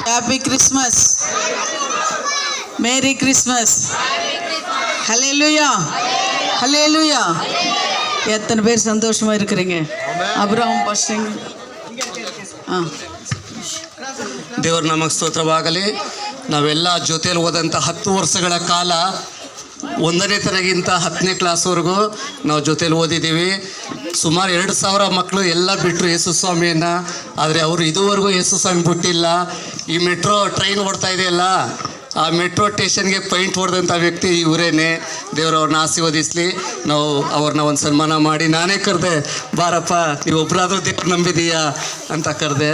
Happy Christmas, merry Christmas, ஹல்லேலூயா, ஹல்லேலூயா. எத்தனை பேர் சந்தோஷமா இருக்கிறீங்க? அப்புறம் பசங்க ದೇವ್ರ ನಮಗೆ ಸ್ತೋತ್ರವಾಗಲಿ. ನಾವೆಲ್ಲ ಜೊತೆಯಲ್ಲಿ ಹೋದಂಥ 10 ವರ್ಷಗಳ ಕಾಲ 1ನೇ ತರಗಿಂತ 10ನೇ ಕ್ಲಾಸ್ವರೆಗೂ ನಾವು ಜೊತೇಲಿ ಓದಿದ್ದೀವಿ. ಸುಮಾರು 2000 ಮಕ್ಕಳು ಎಲ್ಲ ಬಿಟ್ಟರು ಯೇಸು ಸ್ವಾಮಿಯನ್ನು. ಆದರೆ ಅವರು ಇದುವರೆಗೂ ಯೇಸು ಸ್ವಾಮಿ ಬಿಟ್ಟಿಲ್ಲ. ಈ ಮೆಟ್ರೋ ಟ್ರೈನ್ ಓಡ್ತಾ ಇದೆಯಲ್ಲ, ಆ ಮೆಟ್ರೋ ಸ್ಟೇಷನ್ಗೆ ಪೈಂಟ್ ಹೊಡೆದಂಥ ವ್ಯಕ್ತಿ ಇವರೇನೆ. ದೇವರು ಅವ್ರನ್ನ ಆಶೀರ್ವದಿಸಲಿ. ನಾವು ಅವ್ರನ್ನ ಒಂದು ಸನ್ಮಾನ ಮಾಡಿ ನಾನೇ ಕರೆದೆ, ಬಾರಪ್ಪ ನೀವು ಒಬ್ಬರಾದ್ರೂ ದೇವ್ರು ನಂಬಿದೀಯಾ ಅಂತ ಕರೆದೆ.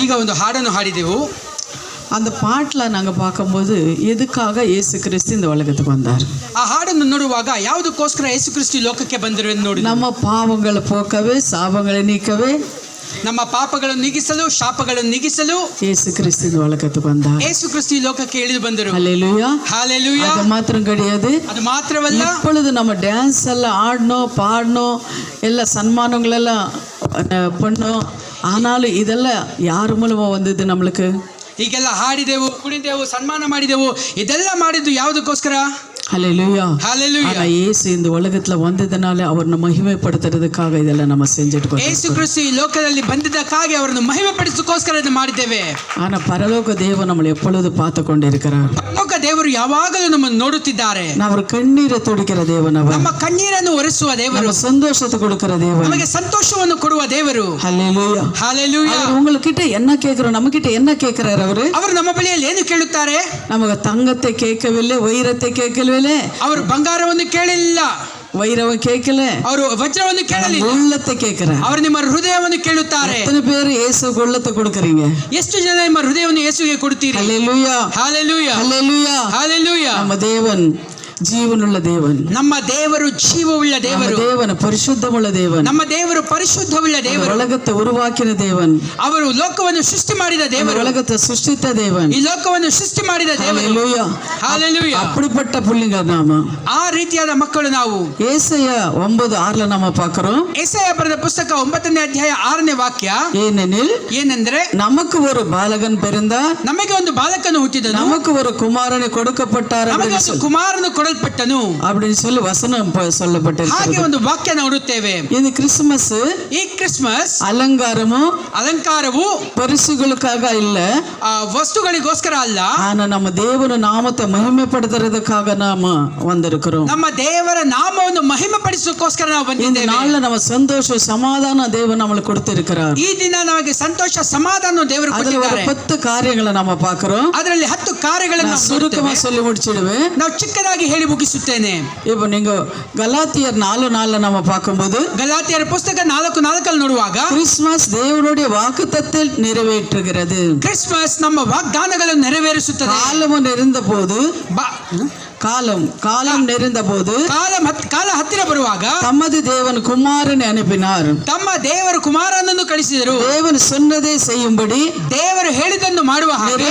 ಈಗ ಒಂದು ಹಾಡನ್ನು ಹಾಡಿದೆವು. அந்த பாட்டில் நாங்கள் பார்க்கும்போது எதுக்காக இயேசு கிறிஸ்து இந்த உலகத்துக்கு வந்தார், ಆ ಹಾಡನ್ನು ನೋಡುವಾಗ ಯಾವುದಕ್ಕೋಸ್ಕರ ಯೇಸು ಕ್ರಿಸ್ತು ಲೋಕಕ್ಕೆ ಬಂದರು ಎಂದು ನೋಡಿ, நம்ம பாவங்களை போக்கவே சாபங்களை நீக்கவே ನಮ್ಮ ಪಾಪಗಳನ್ನು ನೀಗಿಸಲು ಶಾಪಗಳನ್ನು ನೀಗಿಸಲು இயேசு கிறிஸ்து இந்த உலகத்துக்கு வந்தார். ಯೇಸು ಕ್ರಿಸ್ತು ಲೋಕಕ್ಕೆ ಇಳಿದು ಬಂದರು. ஹல்லேலூயா, ஹல்லேலூயா. அது மாத்திரம் கிடையாது, ಅದು ಮಾತ್ರವಲ್ಲ, இப்பொழுது நம்ம டான்ஸ் எல்லாம் ஆடணும் பாடணும் எல்லா சன்மானங்களெல்லாம் பண்ணோம். ஆனாலும் இதெல்லாம் யார் மூலமாக வந்தது நம்மளுக்கு? ಹೀಗೆಲ್ಲ ಹಾಡಿದೆವು, ಕುಣಿದೆವು, ಸನ್ಮಾನ ಮಾಡಿದೆವು. ಇದೆಲ್ಲ ಮಾಡಿದ್ದು ಯಾವುದಕ್ಕೋಸ್ಕರ? ஹல்லேலூயா. ஹல்லேலூயா. ஆனா இயேசு இந்த உலகத்துல வந்ததனால அவரை மகிமைப்படுத்துறதுக்காக இதெல்லாம் நம்ம செஞ்சுட்டு ಯೇಸು ಕ್ರಿಸ್ತು ಈ ಲೋಕದಲ್ಲಿ ಬಂದಿದ್ದಕ್ಕಾಗಿ ಅವರನ್ನು ಮಹಿಮೆಪಡಿಸೋಸ್ಕರ ಇದನ್ನು ಮಾಡಿದ್ದೇವೆ. ஆனா பரலோக தேவன் நம்மளை எப்பொழுது பார்த்து கொண்டிருக்கிறார். ಪರಲೋಕ ದೇವರು ಯಾವಾಗಲೂ ನಮ್ಮನ್ನು ನೋಡುತ್ತಿದ್ದಾರೆ. அவர் கண்ணீரை துடிக்கிற தேவன், அவர் ನಮ್ಮ ಕಣ್ಣೀರನ್ನು ಒರೆಸುವ ದೇವರು, நம்ம சந்தோஷத்தை கொடுக்கிற தேவன், ನಮಗೆ ಸಂತೋಷವನ್ನು ಕೊಡುವ ದೇವರು. ஹல்லேலூயா, ஹல்லேலூயா. உங்ககிட்ட என்ன கேட்கிறோம், நம்ம கிட்ட என்ன கேட்கிறார் அவரு? ಅವರು ನಮ್ಮ ಬಳಿಯಲ್ಲಿ ಏನು ಕೇಳುತ್ತಾರೆ? நமக்கு தங்கத்தை கேட்கவில்லை, வைரத்தை கேட்கவில்லை, ಅವರು ಬಂಗಾರವನ್ನು ಕೇಳಿಲ್ಲ, வைரவன் கேட்கல, ಅವರು ವಜ್ರವನ್ನು ಕೇಳಲಿಲ್ಲ, உள்ளத்தை கேட்கிறார். ಅವರು ನಿಮ್ಮ ಹೃದಯವನ್ನು ಕೇಳುತ್ತಾರೆ. எத்தனை பேர் இயேசுக்கு உள்ளத்தை கொடுக்கறீங்க? ಎಷ್ಟು ಜನ ನಿಮ್ಮ ಹೃದಯವನ್ನು ಯೇಸುವಿಗೆ ಕೊಡುತ್ತೀರಿ? ஹல்லேலூயா, ஹல்லேலூயா, ஹல்லேலூயா, ஹல்லேலூயா. நம்ம தேவன் ಜೀವನುಳ್ಳ ದೇವನ್, ನಮ್ಮ ದೇವರು ಜೀವವುಳ್ಳ ದೇವರು, ದೇವನ ಪರಿಶುದ್ಧವುಳ್ಳ ದೇವನ್, ನಮ್ಮ ದೇವರು ಪರಿಶುದ್ಧವುಳ್ಳ ದೇವರು, உலகத்தை உருவாக்கின தேவன், ಅವರು ಲೋಕವನ್ನು ಸೃಷ್ಟಿ ಮಾಡಿದ ದೇವರು, உலகத்தை ಸೃಷ್ಟಿத்த தேவன், ಈ ಲೋಕವನ್ನು ಸೃಷ್ಟಿ ಮಾಡಿದ ದೇವರು. ஹல்லேலூயா, ஹல்லேலூயா. அப்படிப்பட்ட புள்ளிங்க நாம, ಆ ರೀತಿಯಾದ ಮಕ್ಕಳು ನಾವು. ஏசாயா 9:6 நாம பார்க்கிறோம். ಯೆಶಾಯ ಬರೆದ ಪುಸ್ತಕ 9ನೇ ಅಧ್ಯಾಯ 6ನೇ ವಾಕ್ಯ. ஏனெனில் ಏನೆಂದರೆ, நமக்கு ஒரு பாலகன் பிறந்தார், ನಮಗೆ ಒಂದು ಬಾಲಕನು ಹುಟ್ಟಿದನು, நமக்கு ஒரு குமாரனை கொடுக்கப்பட்டார், ನಮಗೆ ಒಂದು ಕುಮಾರನು ಕೊಡಲ್ಪಟ್ಟನು அப்படின்னு சொல்லி வசனம் சொல்லப்பட்டிருக்கிறது. ಹಾಗೆ ಒಂದು ವಾಕ್ಯ ನೋಡುತ್ತೇವೆ. இது கிறிஸ்துமஸ், ಈ ಕ್ರಿಸ್ಮಸ್ அலங்காரமும் பரிசுகளுக்காக இல்ல, ವಸ್ತುಗಳಿಗೋಸ್ಕರ ಅಲ್ಲ, ஆனா நம்ம தேவன நாமத்தை மகிமைப்படுத்துறதுக்காக நாம வந்திருக்கிறோம். ನಮ್ಮ ದೇವರ ನಾಮವನ್ನು ಮಹಿಮೆಪಡಿಸೋಕೋಸ್ಕರ ನಾವು ಬಂದಿದ್ದೇವೆ. இந்த நாள்ல நம்ம சந்தோஷ சமாதான தேவன் நமக்கு கொடுத்திருக்கிறார். ಈ ದಿನ ನಮಗೆ ಸಂತೋಷ ಸಮಾಧಾನ ದೇವರು ಕೊಟ್ಟಿದ್ದಾರೆ. 10 ಕಾರ್ಯங்களை நாம பார்க்கிறோம். ಅದರಲ್ಲಿ 10 ಕಾರ್ಯಗಳನ್ನು ಸುರುಕமா சொல்லி முடிச்சிடுவேன். ನಾವು ಚಿಕ್ಕದಾಗಿ ಹೇಳಿ ಮುಗಿಸುತ್ತೇನೆ. இப்போ நீங்க கலாத்தியர் 4:4 நாம பார்க்கும்போது, ಗಲಾತ್ಯರ ಪುಸ್ತಕ 4:4 ನೋಡುವಾಗ, கிறிஸ்துமஸ் தேவனுடைய வாக்குத்தத்தத்தை நிறைவேற்றுகிறது. ಕ್ರಿಸ್ಮಸ್ ನಮ್ಮ ವಾಗ್ದಾನಗಳನ್ನು ನೆರವೇರಿಸುತ್ತದೆ. காலமும் இருந்தபோது காலம் நெருந்த போது ಕಾಲ ಹತ್ತಿರ ಬರುವಾಗ தமது தேவன் குமாரனை அனுப்பினார். ತಮ್ಮ ದೇವರು ಕುಮಾರನನ್ನು ಕಳಿಸಿದರು. தேவன் சொன்னதை செய்யும்படி ದೇವರು ಹೇಳಿದ್ದನ್ನು ಮಾಡುವ ಹಾಗೆ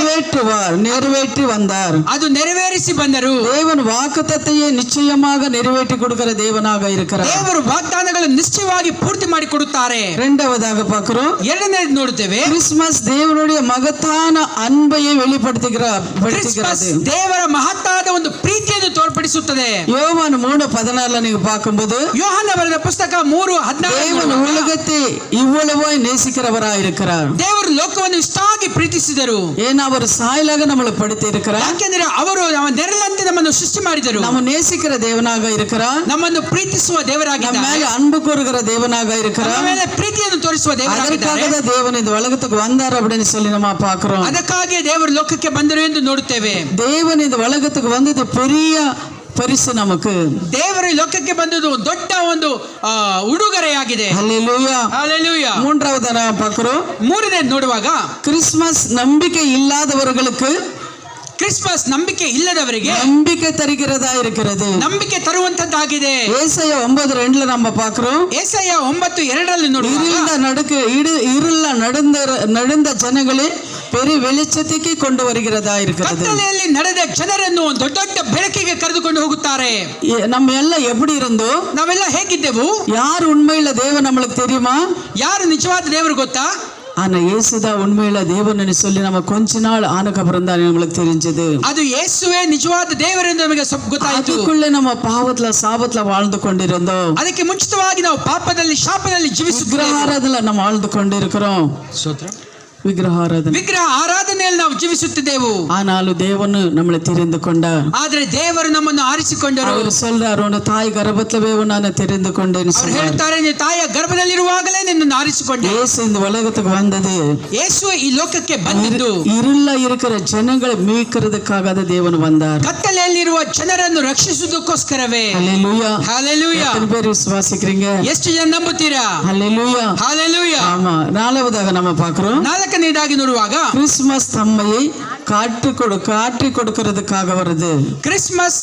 நிறைவேற்றி வந்தார். ಅದು ನೆರವೇರಿಸಿ ಬಂದರು. தேவன் வாக்குத்தத்தத்தை நிச்சயமாக நிறைவேற்றி கொடுக்கிற தேவனாக இருக்கிறார். ದೇವರು ವಾಗ್ದಾನಗಳನ್ನು ನಿಶ್ಚಯವಾಗಿ ಪೂರ್ತಿ ಮಾಡಿ ಕೊಡುತ್ತಾರೆ. இரண்டாவதாக பார்க்கிறோம், ಎರಡನೇದು ನೋಡುತ್ತೇವೆ, கிறிஸ்துமஸ் தேவனுடைய மகத்தான அன்பையை வெளிப்படுத்துகிறது. ದೇವರ ಮಹತ್ತಾದ ಒಂದು ಪ್ರೀತಿಯನ್ನು ತೋರ್ಪಡಿಸುತ್ತದೆ. யோவான் 3:14 நீங்க பார்க்கும்போது, ಯೋಹಾನ ಬರೆದ ಪುಸ್ತಕ 3:14 தேவன் உலகத்தை இவ்வளவாய் நேசிக்கிறவராய் இருக்கிறார். ದೇವರು ಲೋಕವನ್ನು ಇಷ್ಟಾಗಿ ಪ್ರೀತಿಸಿದರು. ஏன்னா அவர் சாயலாக நம்மளை படுத்தி இருக்கிறார். ಯಾಕೆಂದರೆ ಅವರು ನಮ್ಮ ನೆರಳಂತೆ ನಮ್ಮನ್ನು ಸೃಷ್ಟಿ ಮಾಡಿದರು. நம்ம நேசிக்கிற தேவனாக இருக்கிறார். ನಮ್ಮನ್ನು ಪ್ರೀತಿಸುವ ದೇವರಾಗಿದ್ದಾರೆ. நம்ம மேல அன்பு கூறுகிற தேவனாக இருக்கிறார். ನಮ್ಮ ಮೇಲೆ ಪ್ರೀತಿಯನ್ನು ತೋರಿಸುವ ದೇವರಾಗಿದ್ದಾರೆ. அதற்காக தான் தேவன் இந்த உலகத்துக்கு வந்தார் அப்படின்னு சொல்லி நம்ம பார்க்கிறோம். ಅದಕ್ಕಾಗಿ ದೇವರು ಲೋಕಕ್ಕೆ ಬಂದರು ಎಂದು ನೋಡುತ್ತೇವೆ. தேவன் இந்த உலகத்துக்கு வந்தது பெரிய பரிசு நமக்கு. ದೇವರು ಈ ಲೋಕಕ್ಕೆ ಬಂದದ್ದು ದೊಡ್ಡ ಒಂದು ಉಡುಗೊರೆಯಾಗಿದೆ. ஹல்லேலூயா. ಹಲ್ಲೆಲೂಯಾ. மூன்றாவது ನಾವು பார்க்கிறோம், ಮೂರನೇ ನೋಡುವಾಗ கிறிஸ்துமஸ் நம்பிக்கை இல்லாதவர்களுக்கு ಕ್ರಿಸ್ಮಸ್ ನಂಬಿಕೆ ಇಲ್ಲದವರಿಗೆ நம்பிக்கை தருகிறதா இருக்கிறது. ನಂಬಿಕೆ ತರುವಂತದ್ದಾಗಿದೆ. ஏசாயா 9:2 நம்ம பார்க்கிறோம், ஏசாயா 9:2 ನೋಡುವಾಗ இருள நடந்த ஜனங்களே பெரிய வெளிச்சத்துக்கு கொண்டு வருகிறதா இருக்கிறது. ಕತ್ತಲೆಯಲ್ಲಿ ನಡೆದ ಜನರನ್ನು ದೊಡ್ಡ ದೊಡ್ಡ ಬೆಳಕಿಗೆ ಕರೆದುಕೊಂಡು ಹೋಗುತ್ತಾರೆ. நம்ம எல்லாம் எப்படி இருந்தோம்? ನಾವೆಲ್ಲ ಹೇಗಿದ್ದೆವು? யார் உண்மையில தேவன் நம்மளுக்கு தெரியுமா? ಯಾರು ನಿಜವಾದ ದೇವರು ಗೊತ್ತಾ? ஆனா இயேசுதான் உண்மையில தேவன்னு சொல்லி நம்ம கொஞ்ச நாள் ஆனக்கு அப்புறம் தான் நம்மளுக்கு தெரிஞ்சது. ಅದು ಯೇಸುವೇ ನಿಜವಾದ ದೇವರೆಂದು ನಮಗೆ ಗೊತ್ತಾಯಿತು. அதுக்குள்ள நம்ம பாவத்துல சாபத்துல வாழ்ந்து கொண்டிருந்தோம். ಅದಕ್ಕೆ ಮುಂಚಿತವಾಗಿ ನಾವು ಪಾಪದಲ್ಲಿ ಶಾಪದಲ್ಲಿ ಜೀವಿಸುತ್ತಿದ್ದೇವೆ. விக்கிரகாராதனையில நம்ம வாழ்ந்து கொண்டிருக்கிறோம். விக்கிரக ಆರಾಧನೆಯಲ್ಲಿ ನಾವು ಜೀವಿಸುತ್ತಿದ್ದೆವು. ஆனாலும் தேவன் நம்மளை தெரிந்து கொண்டார். ಆದರೆ ದೇವರು ನಮ್ಮನ್ನು ಆರಿಸಿಕೊಂಡರು. அவர் சொல்றார், உன் தாய் கர்ப்பத்திலே நான் தெரிந்து கொண்டேன்னு ಅವರು சொல்றார். ಹೇಳ್ತಾರೆ, ನೀನು ತಾಯಿಯ ಗರ್ಭದಲ್ಲಿರುವಾಗಲೇ ನಿನ್ನನ್ನು ಆರಿಸಿಕೊಂಡೆ. இயேசு இந்த உலகத்துக்கு வந்தது ಯೇಸು ಈ ಲೋಕಕ್ಕೆ ಬಂದಿದ್ದು இருள இருக்கிற ஜனங்களை மீட்கிறதுக்காக தேவன் வந்தார். ಕತ್ತಲೆಯಲ್ಲಿರುವ ಜನರನ್ನು ರಕ್ಷಿಸುವುದಕ್ಕೋಸ್ಕರವೇ. ஹல்லேலூயா. ಹಲ್ಲೆಲೂಯಾ. எத்தனை பேர் விசுவாசிக்கிறீங்க? ಎಷ್ಟು ಜನ ನಂಬುತ್ತೀರಾ? ஹல்லேலூயா. ಹಲ್ಲೆಲೂಯಾ. ஆமா. நாலாவதாக நம்ம பார்க்கிறோம், ನಾಲ್ಕನೇದಾಗಿ ನೋಡುವಾಗ கிறிஸ்துமஸ் தம்மையை காட்டி கொடுக்கிறதுக்காக வருது. ಕ್ರಿಸ್ಮಸ್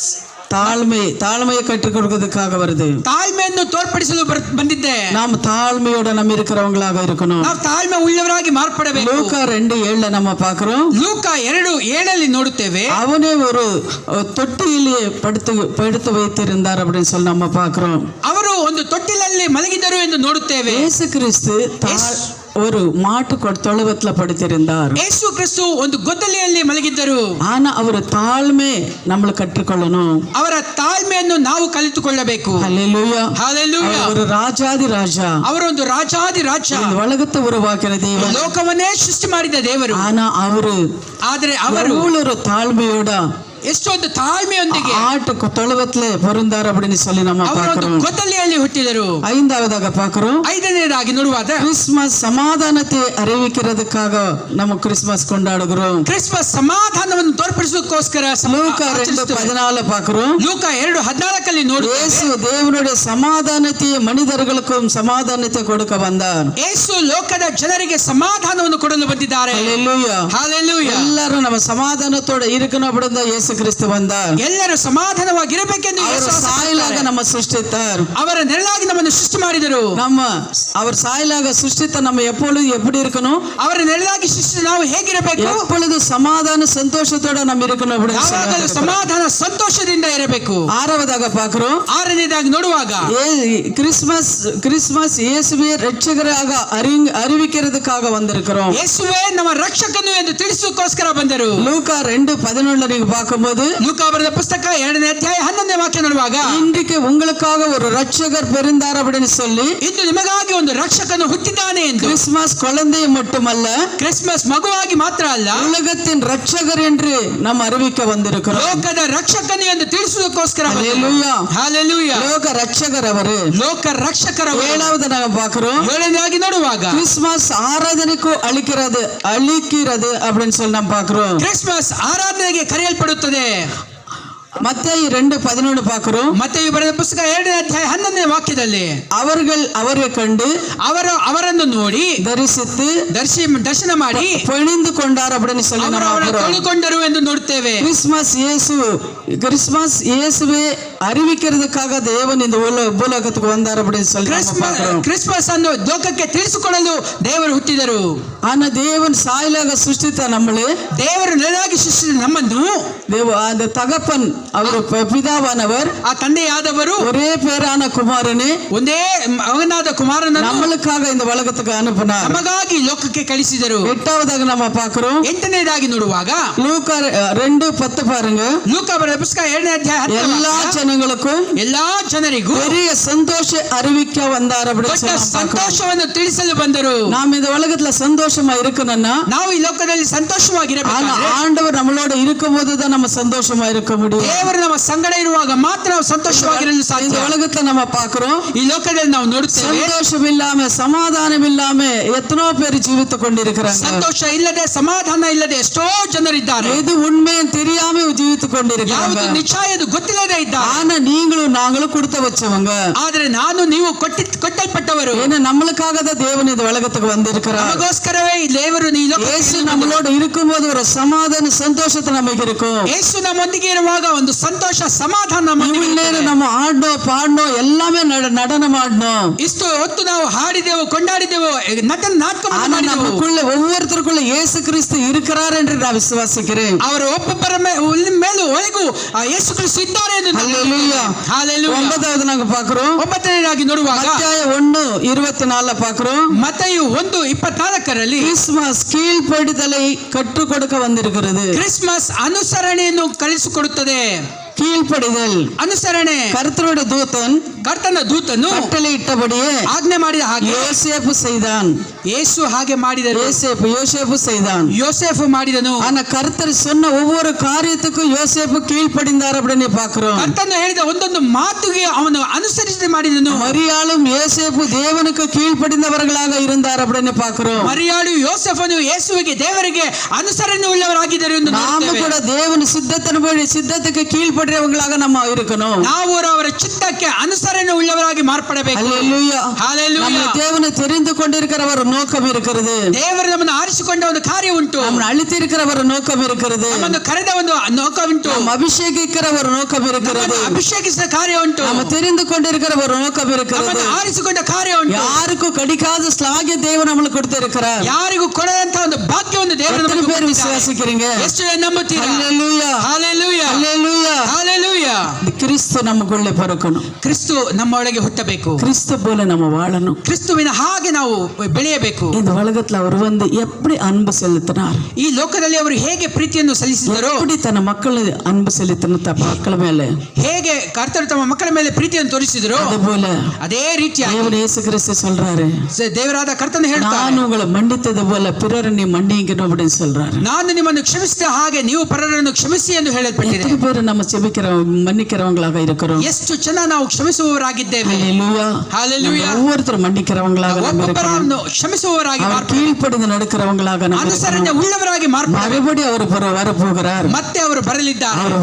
தாழ்மையை கற்றுக் கொடுக்கிறதுக்காக வருது. ತಾಳ್ಮೆಯನ್ನು ತೋರ್ಪಡಿಸಲು ಬಂದಿದ್ದೆ. நாம் தாழ்மையோட நம்ம இருக்கிறவங்களாக இருக்கணும். ನಾವು ತಾಳ್ಮೆ ಉಳ್ಳವರಾಗಿ ಮಾರ್ಪಡಬೇಕು. லூக்கா 2:7 நம்ம பார்க்கிறோம், ಲೂಕ 2:7 ನೋಡುತ್ತೇವೆ. அவனே ஒரு தொட்டியிலே படுத்து வைத்திருந்தார் அப்படின்னு சொல்லி நம்ம பார்க்கிறோம். ಅವರು ಒಂದು ತೊಟ್ಟಿಲಲ್ಲಿ ಮಲಗಿದರು ಎಂದು ನೋಡುತ್ತೇವೆ. இயேசு கிறிஸ்து ஒரு மாட்டு தொழுவத்துல படுத்திருந்தார். ಯೇಸು ಕ್ರಿಸ್ತು ಒಂದು ಗೊದ್ದಲಿಯಲ್ಲಿ ಮಲಗಿದ್ದರು. ஆனா அவர் தாழ்மை நம்மள கற்றுக்கொள்ளணும். ಅವರ ತಾಳ್ಮೆಯನ್ನು ನಾವು ಕಲಿತುಕೊಳ್ಳಬೇಕು. ஹல்லேலூயா. ಹಲ್ಲೆಲೂಯಾ. ஒரு ராஜாதி ராஜா. ಅವರು ಒಂದು ರಾಜಾದಿ ರಾಜ. இந்த உலகத்தை உருவாக்கிற தேவன். ಲೋಕವನ್ನೇ ಸೃಷ್ಟಿ ಮಾಡಿದ ದೇವರು. ஆனா ಆದರೆ ಅವರು ஒரு தாழ்மையோட ಎಷ್ಟೊಂದು ತಾಳ್ಮೆಯೊಂದಿಗೆ ஆட்டு தொழுவத்துல பிறந்தார் அப்படின்னு சொல்லி நம்ம பார்க்கிறோம். ಗೊದ್ದಲಿಯಲ್ಲಿ ಹುಟ್ಟಿದರು. ஐந்தாவதாக பார்க்கிறோம், ಐದನೇದಾಗಿ ನೋಡುವಾಗ கிறிஸ்துமஸ் சமாதானத்தை அறிவிக்கிறதுக்காக நம்ம கிறிஸ்துமஸ் கொண்டாடுகிறோம். ಕ್ರಿಸ್ಮಸ್ ಸಮಾಧಾನವನ್ನು ತೋರ್ಪಡಿಸೋದಕ್ಕೋಸ್ಕರ லூக்கா 2:14 பார்க்கிறோம். ಲೂಕ 2:14 ನೋಡುತ್ತೇವೆ. இயேசு தேவனுடைய சமாதானத்தை மனிதர்களுக்கும் சமாதானத்தை கொடுக்க வந்தார். ಯೇಸು ಲೋಕದ ಜನರಿಗೆ ಸಮಾಧಾನವನ್ನು ಕೊಡಲು ಬಂದಿದ್ದಾರೆ. ஹல்லேலூயா. ಹಲ್ಲೆಲೂಯಾ. எல்லாரும் நம்ம சமாதானத்தோட இருக்கணும் அப்படின்னு தான் இயேசு கிறிஸ்து வந்தார். ಎಲ್ಲರೂ ಸಮಾಧಾನವಾಗಿರಬೇಕೆಂದು ಯೇಸು சாயலாக நம்ம சிருஷ்டித்தார். ಅವರ ನೆರಳಾಗಿ ನಮ್ಮನ್ನು ಸೃಷ್ಟಿ ಮಾಡಿದರು. அவர் சாயலாக சிருஷ்டித்த நம்ம எப்பொழுது எப்படி இருக்கணும்? ಅವರ ನೆರಳಾಗಿ ಸೃಷ್ಟಿ ನಾವು ಹೇಗಿರಬೇಕು? எப்பொழுது சமாதான சந்தோஷத்தோட நம்ம இருக்கணும் அப்படின்னு ಯಾವಾಗಲೂ ಸಮಾಧಾನ ಸಂತೋಷದಿಂದ ಇರಬೇಕು. ஆறாவதாக பார்க்கிறோம், ಆರನೇದಾಗಿ ನೋಡುವಾಗ கிறிஸ்துமஸ் இயேசுவே ரட்சகராக அறிவிக்கிறதுக்காக வந்திருக்கிறோம். ಯೇಸುವೇ ನಮ್ಮ ರಕ್ಷಕನು ಎಂದು ತಿಳಿಸೋದಕ್ಕೋಸ್ಕರ ಬಂದರು. லூக்கா 2:11 நீங்க பார்க்கும்போது, ಲೂಕ ಬರೆದ ಪುಸ್ತಕ 2ನೇ ಅಧ್ಯಾಯ 11ನೇ ವಾಕ್ಯ ನೋಡುವಾಗ, இன்றைக்கு உங்களுக்காக ஒரு ரட்சகர் பிறந்தார் அப்படின்னு சொல்லி, ಇಂದು ನಿಮಗಾಗಿ ಒಂದು ರಕ್ಷಕನು ಹುಟ್ಟಿದ್ದಾನೆ ಎಂದು. கிறிஸ்துமஸ் குழந்தை மட்டுமல்ல, ಕ್ರಿಸ್ಮಸ್ ಮಗುವಾಗಿ ಮಾತ್ರ ಅಲ್ಲ, உலகத்தின் ரட்சகர் என்று நாம் அறிவிக்க வந்திருக்கிறோம். ಲೋಕದ ರಕ್ಷಕನು ಎಂದು ತಿಳಿಸುವುದಕ್ಕೋಸ್ಕರ. ஹல்லேலூயா. ಹಲ್ಲೆಲೂಯಾ. லோக ரட்சகர் அவரு. ಲೋಕ ರಕ್ಷಕರವರು. ஏழாவது நாம பார்க்கிறோம், ಏಳನೇದಾಗಿ ನೋಡುವಾಗ கிறிஸ்துமஸ் ஆராதனைக்கு அளிக்கிறது அப்படின்னு சொல்லி நாம் பார்க்கிறோம். ಕ್ರಿಸ್ಮಸ್ ಆರಾಧನೆಗೆ ಕರೆಯಲ್ಪಡುತ್ತದೆ. மத்தேயு 2:11 பார்க்கிறோம். ಮತ್ತೆಯು ಬರೆದ ಪುಸ್ತಕ 2ನೇ ಅಧ್ಯಾಯ 11ನೇ ವಾಕ್ಯದಲ್ಲಿ அவர்கள் அவரை கண்டு ಅವರನ್ನು ನೋಡಿ தரிசித்து ದರ್ಶನ ಮಾಡಿ பணிந்து கொண்டார் அப்படின்னு சொல்லி நம்ம ಅವರನ್ನು பார்க்கிறோம். ತೊಳೆದುಕೊಂಡರು ಎಂದು ನೋಡುತ್ತೇವೆ. கிறிஸ்துமஸ் இயேசுவை அறிவிக்கிறதுக்காக தேவன் இந்த பூலோகத்துக்கு வந்தார் அப்படின்னு சொல்லி நம்ம பார்க்கிறோம். ಕ್ರಿಸ್ಮಸ್ ಅನ್ನು ಲೋಕಕ್ಕೆ ತಿಳಿಸಿಕೊಡಲು ದೇವರು ಹುಟ್ಟಿದರು. ஆனா தேவன் சாயலாக சிருஷ்டித்த நம்மளே, ದೇವರು ನೆಲೆಯಾಗಿ ಸೃಷ್ಟಿಸಿದ ನಮ್ಮನ್ನು அந்த தகப்பன் அவர் பிதாவானவர், ಆ ತಂದೆಯಾದವರು ஒரே பேரான குமாரனே ಒಂದೇ ಮಗನಾದ ಕುಮಾರನನ್ನು நம்மளுக்காக இந்த உலகத்துக்கு அனுப்பினார். ನಮಗಾಗಿ ಲೋಕಕ್ಕೆ ಕಳಿಸಿದರು. 8வது நம்ம பார்க்கிறோம். 8ನೇದಾಗಿ ನೋಡುವಾಗ லூக்கா 2:10 பாருங்க. ಲೂಕ ಬರೆದ ಪುಸ್ತಕ 2ನೇ ಅಧ್ಯಾಯ 10ನೇ எல்லா ವಾಕ್ಯ. ಜನங்களுக்கும் ಎಲ್ಲಾ ಜನರಿಗೂ பெரிய சந்தோஷ அறிவிக்க வந்தார் அப்படின்னு ದೊಡ್ಡ சொல்லி நம்ம பார்க்கிறோம். ಸಂತೋಷವನ್ನು ತಿಳಿಸಲು ಬಂದರು. நாம் இந்த உலகத்துல சந்தோஷமா இருக்கணும்னா, ನಾವು ಈ ಲೋಕದಲ್ಲಿ ஆனா ಸಂತೋಷವಾಗಿರಬೇಕಾದ್ರೆ ஆண்டவர் நம்மளோட இருக்கும்போது தான் நம்ம சந்தோஷமா இருக்க முடியும். ದೇವರು ನಮ್ಮ ಸಂಗಡ ಇರುವಾಗ ಮಾತ್ರ ನಾವು ಸಂತೋಷವಾಗಿರಲು இந்த ಸಾಧ್ಯ. உலகத்துல நம்ம பார்க்கிறோம், ಈ ಲೋಕದಲ್ಲಿ ನಾವು ನೋಡುತ್ತೇವೆ சந்தோஷம் இல்லாம சமாதானம் இல்லாம எத்தனோ பேர் ஜீவித்து கொண்டிருக்கிறாங்க. ಸಂತೋಷ ಇಲ್ಲದೆ ಸಮಾಧಾನ ಇಲ್ಲದೆ ಎಷ್ಟೋ ಜನರಿದ್ದಾರೆ. எது உண்மைன்னு தெரியாம ஜீவித்து கொண்டிருக்கிறாங்க. ಯಾವುದು ನಿಜ ಎಂದು ಗೊತ್ತಿಲ್ಲದೆ ಇದ್ದಾರೆ. ஆனா நீங்களும் நாங்களும் கொடுத்து வச்சவங்க. ಆದರೆ ನಾನು ನೀವು ಕೊಟ್ಟಲ್ಪಟ್ಟವರು. ஏன்னா நம்மளுக்காக தான் தேவன் இந்த உலகத்துக்கு வந்திருக்கிறார். ನಮಗೋಸ್ಕರವೇ ಈ ದೇವರು ಈ இயேசு ಲೋಕಕ್ಕೆ நம்மளோட இருக்கும்போது ஒரு சமாதான சந்தோஷத்தை நமக்கு இருக்கும். ಯೇಸು ನಮ್ಮೊಂದಿಗೆ ಇರುವಾಗ ಒಂದು ಸಂತೋಷ ಸಮಾಧಾನ ನಮ್ಮೊಂದಿಗೆ இவ்வளவு ಇರುತ್ತದೆ. நேரம் நம்ம ஆடணும் பாடணும் எல்லாமே நடனம் ஆடணும். ಇಷ್ಟು ಹೊತ್ತು ನಾವು ಹಾಡಿದೆವು, ಕೊಂಡಾಡಿದೆವು, ನಾಟಕ ஆனா ಮಾಡಿದೆವು. நமக்குள்ள ஒவ்வொருத்தருக்குள்ள இயேசு கிறிஸ்து இருக்கிறார் என்று நான் விசுவாசிக்கிறேன். ಅವರು ಒಬ್ಬೊಬ್ಬರ ಮೇಲೂ ಒಳಗೂ ಆ ಯೇಸು ಕ್ರಿಸ್ತು ಇದ್ದಾರೆ ಎಂದು ನಾನು ஹல்லேலூயா. ನಂಬುತ್ತೇನೆ. ಹಲ್ಲೆಲೂಯಾ. 9வது நாங்க பார்க்கிறோம். 9ನೇದಾಗಿ ನೋಡುವಾಗ மத்தேயு 1:24 பார்க்கிறோம். ಮತ್ತೇಯು 1:24ರಲ್ಲಿ கிறிஸ்துமஸ் கீழ்ப்படிதலை கற்றுக் கொடுக்க வந்திருக்கிறது. ಕ್ರಿಸ್ಮಸ್ ಅನುಸರಣೆಯನ್ನು ಕಲಿಸಿಕೊಡುತ್ತದೆ. கீழ்ப்படிதல். ಅನುಸರಣೆ. கர்த்தருடைய தூதன் ಕರ್ತನ ದೂತನು கட்டளையிட்டபடியே ಆಜ್ಞೆ ಮಾಡಿದ ಹಾಗೆ யோசேப்பு செய்தான். ಯೇಸು ಹಾಗೆ ಮಾಡಿದರು. யோசேப்பு செய்தான். ಯೋಸೇಫು ಮಾಡಿದನು. ஆனா கர்த்தர் சொன்ன ஒவ்வொரு காரியத்துக்கும் யோசேப்பு கீழ்ப்படிந்தார் அப்படின்னு பார்க்கிறோம். ಕರ್ತನು ಹೇಳಿದ ಒಂದೊಂದು ಮಾತುಗೆ ಅವನು ಅನುಸರಿಸಿ ಮಾಡಿದನು. மரியாளும் யோசேப்பு தேவனுக்கு கீழ்ப்படிந்தவர்களாக இருந்தார் அப்படின்னு பார்க்கிறோம். ಮರಿಯಾಳು ಯೋಸೇಫನು ಯೇಸುವಿಗೆ ದೇವರಿಗೆ ಅನುಸರಣೆ ಉಳ್ಳವರಾಗಿದ್ದರು ಎಂದು நாம ನೋಡುತ್ತೇವೆ. கூட தேவன் சித்தத்துக்கு கீழ்ப்படுறவங்களாக நம்ம இருக்கணும். ನಾವು ಅವರ ಚಿತ್ತಕ್ಕೆ ಅನುಸರಣೆ ಉಳ್ಳವರಾಗಿ ಮಾರ್ಪಡಬೇಕು. ஹல்லேலூயா. ಹಲ್ಲೆಲೂಯಾ. நம்ம தேவனை தெரிந்து கொண்டிருக்கிற ஒரு நோக்கம் இருக்கிறது. ದೇವರು ನಮ್ಮನ್ನು ಆರಿಸಿಕೊಂಡ ಒಂದು ಕಾರ್ಯ ಉಂಟು. நம்ம அழித்திருக்கிற ஒரு நோக்கம் இருக்கிறது. ನಮ್ಮನ್ನು ಕರೆದ ಒಂದು ನೋಕ ಉಂಟು. நம்ம அபிஷேகிக்கிற ஒரு நோக்கம் இருக்கிறது. ನಮ್ಮನ್ನು ಅಭಿಷೇಕಿಸಿದ ಕಾರ್ಯ ಉಂಟು. நம்ம தெரிந்து கொண்டிருக்கிற ஒரு நோக்கம் இருக்கிறது. ನಮ್ಮನ್ನು ಆರಿಸಿಕೊಂಡ ಕಾರ್ಯ ಉಂಟು. யாருக்கும் கிடைக்காத ஸ்லாகிய தேவன் நம்மளுக்கு கொடுத்திருக்கிறார். ಯಾರಿಗೂ ಕೊಡದಂತ ಒಂದು ಭಾಗ್ಯವನ್ನು ದೇವರು எத்தனை ನಮಗೆ பேர் ಕೊಟ್ಟಿದ್ದಾರೆ. விசுவாசிக்கிறீங்க? ಎಷ್ಟು ಜನ ನಂಬುತ್ತೀರಾ? ஹல்லேலூயா. ಹಲ್ಲೆಲೂಯಾ. ஹல்லேலூயா. ಹಲ್ಲೆಲೂಯಾ. இந்த கிறிஸ்து நமக்குள்ளே பிறக்கணும். ಕ್ರಿಸ್ತು ನಮ್ಮೊಳಗೆ ಹುಟ್ಟಬೇಕು. கிறிஸ்து போல நம்ம வாழணும். ಕ್ರಿಸ್ತುವಿನ ಹಾಗೆ ನಾವು ಬೆಳೆಯಬೇಕು. இந்த உலகத்துல அவர் வந்து எப்படி அன்பு செலுத்தினார், ಈ ಲೋಕದಲ್ಲಿ ಅವರು ಹೇಗೆ ಪ್ರೀತಿಯನ್ನು ಸಲ್ಲಿಸಿದರು, எப்படி தன் மக்கள் அன்பு செலுத்தின மக்கள் மேல, ಹೇಗೆ ಕರ್ತರು ತಮ್ಮ ಮಕ್ಕಳ ಮೇಲೆ ಪ್ರೀತಿಯನ್ನು ತೋರಿಸಿದರು, அது போல ಅದೇ ರೀತಿಯಾಗಿ தேவன் இயேசு கிறிஸ்து சொல்றாரு, ದೇವರಾದ ಕರ್ತನು ಹೇಳ್ತಾರೆ, நான் உங்களை மன்னித்தது போல பிறரை நீ மன்னிக்கணும் அப்படின்னு சொல்றாரு. ನಾನು ನಿಮ್ಮನ್ನು ಕ್ಷಮಿಸಿದ ಹಾಗೆ ನೀವು ಪರರನ್ನು ಕ್ಷಮಿಸಿ ಎಂದು ಹೇಳಲ್ಪಟ್ಟಿದೆ. எத்தனை பேர் நம்ம மன்னிக்கிறவங்களாக இருக்கிறோம்? ಎಷ್ಟು ಜನ ನಾವು ಕ್ಷಮಿಸುವವರಾಗಿದ್ದೇವೆ? ஹல்லேலூயா. ಹಲ್ಲೆಲೂಯಾ. ஒவ்வொருத்தரும் மன்னிக்கிறவங்களாக நம்ம இருக்கணும். ಒಬ್ಬೊಬ್ಬರನ್ನು ಕ್ಷಮಿಸುವವರಾಗಿ அவர் கீழ்ப்படிந்து நடக்கிறவங்களாக நம்ம ಅನುಸರಣೆ இருக்கணும். ಉಳ್ಳವರಾಗಿ ಮಾರ್ಪಡಬೇಕು. மறுபடியும் அவர் வரப்போகிறார். ಮತ್ತೆ ಅವರು ಬರಲಿದ್ದಾರೆ. அவர்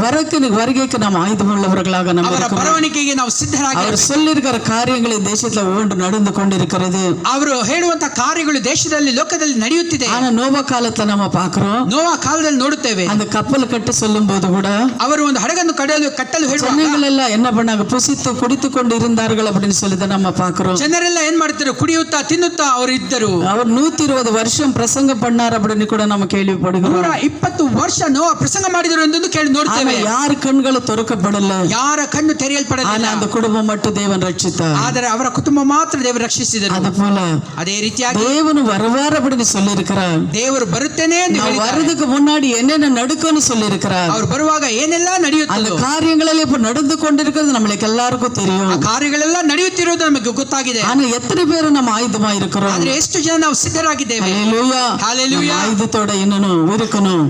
வருகைக்கு நாம் ஆயுதமுள்ளவர்களாக நம்ம ಅವರ இருக்கணும். ಬರವಣಿಗೆಗೆ ನಾವು ಸಿದ್ಧರಾಗಿ, அவர் சொல்லியிருக்கிற காரியங்களை தேசத்துல ஒன்று நடந்து கொண்டிருக்கிறது. ಅವರು ಹೇಳುವಂತ ಕಾರ್ಯಗಳು ದೇಶದಲ್ಲಿ ಲೋಕದಲ್ಲಿ ನಡೆಯುತ್ತಿದೆ. ஆனா நோவா காலத்துல நம்ம பாக்குறோம், ನೋವಾ ಕಾಲದಲ್ಲಿ ನೋಡುತ್ತೇವೆ, அந்த கப்பல் கட்ட சொல்லும் போது கூட ಅವರು ಒಂದು ಹಡಗನ್ನು ಕಟ್ಟಲು ಹೇಳುವಾಗ ஜனங்கள் எல்லாம் என்ன பண்ணாங்க, புசித்து குடித்து கொண்டு இருந்தார்கள் அப்படின்னு சொல்லிதான் நம்ம பாக்குறோம். ಜನರೆಲ್ಲ ಏನ್ ಮಾಡ್ತಾರೆ, ಕುಡಿಯುತ್ತಾ ತಿನ್ನುತ್ತಾ ಅವರು ಇದ್ದರು. அவர் 120 வருஷம் பிரசங்கம் பண்ணார் அப்படின்னு கூட நம்ம கேள்விப்படுகிறோம். 120 ವರ್ಷ ನೋವಾ ಪ್ರಸಂಗ ಮಾಡಿದರು ಎಂದು ಕೇಳಿ ஆனா ನೋಡ್ತೇವೆ. யார் கண்களும் திறக்கப்படல, ಯಾರ ಕಣ್ಣು ತೆರೆಯಲ್ಪಡಲಿಲ್ಲ. ஆனா அந்த குடும்பம் மட்டும் தேவன் ரட்சித்தார். ಆದರೆ ಅವರ ಕುಟುಂಬ ಮಾತ್ರ ದೇವರು ರಕ್ಷಿಸಿದರು. அது போல ಅದೇ ರೀತಿಯಾಗಿ தேவன் வருவார் அப்படின்னு சொல்லி இருக்கிறார். ದೇವರು ಬರುತ್ತೇನೆ ಎಂದು நான் ಹೇಳಿದ್ದಾರೆ. வர்றதுக்கு முன்னாடி என்னென்ன நடக்கும்னு சொல்லி இருக்கிறார். ಅವರು ಬರುವಾಗ ಏನೆಲ್ಲ அந்த ನಡೆಯುತ್ತದೋ காரியங்கள் இப்ப நடந்து கொண்டிருக்கிறது நம்மளுக்கு எல்லாருக்கும் ಆ தெரியும். ಕಾರ್ಯಗಳೆಲ್ಲ ನಡೆಯುತ್ತಿರುವುದು ನಮಗೆ ಗೊತ್ತಾಗಿದೆ. ஆனா எத்தனை பேர் நம்ம ஆயுதமா இருக்கிறோம்? ಆದ್ರೆ ಎಷ್ಟು ಜನ ನಾವು ಸಿದ್ಧರಾಗಿದ್ದೇವೆ? ஹல்லேலூயா. ஹல்லேலூயா. நம்ம ஆயுதத்தோட இன்னும் இருக்கணும்.